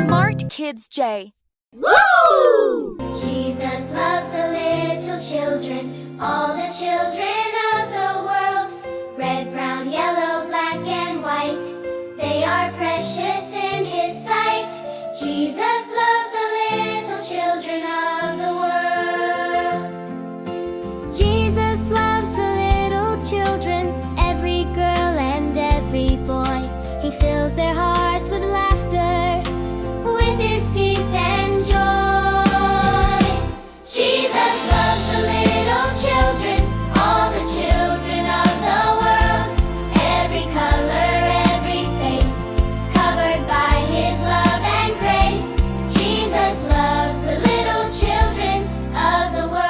Smart Kids J. Woo! Jesus loves the little children, all the children of the world. Red, brown, yellow, black, and white, they are precious in His sight. Jesus loves the little children of the world. Jesus loves the little children, every girl and every boy. He fills their hearts with laughter, with His peace and joy. Jesus loves the little children, all the children of the world. Every color, every face, covered by His love and grace. Jesus loves the little children of the world.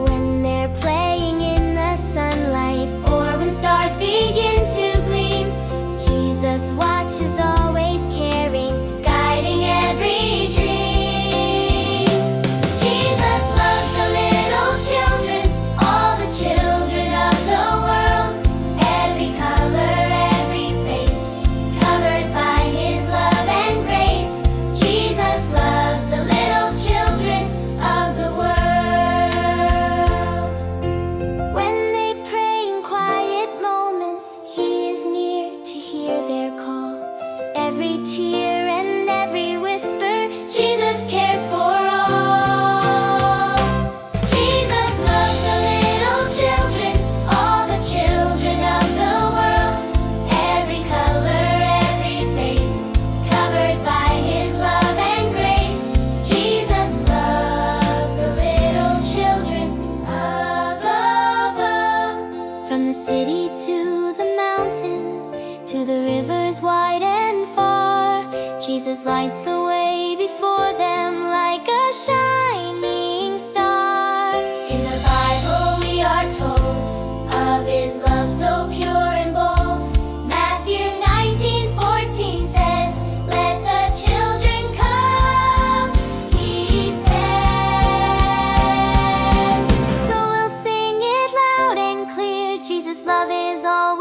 When they're playing in the sunlight, or when stars begin to gleam, Jesus watches, always caring, guiding every dream. Jesus loves the little children, all the children of the world. Every color, every face, covered by His love and grace. Jesus loves the little children of the world. When they pray in quiet moments, He is near to hear their call. Every tear and every whisper, Jesus cares for all. Jesus loves the little children, all the children of the world. Every color, every face, covered by His love and grace. Jesus loves the little children of above. From the city to the mountains, to the rivers wide and far, Jesus lights the way before them like a shining star. In the Bible we are told of His love so pure and bold. Matthew 19:14 says, "Let the children come," He says. So we'll sing it loud and clear, Jesus' love is all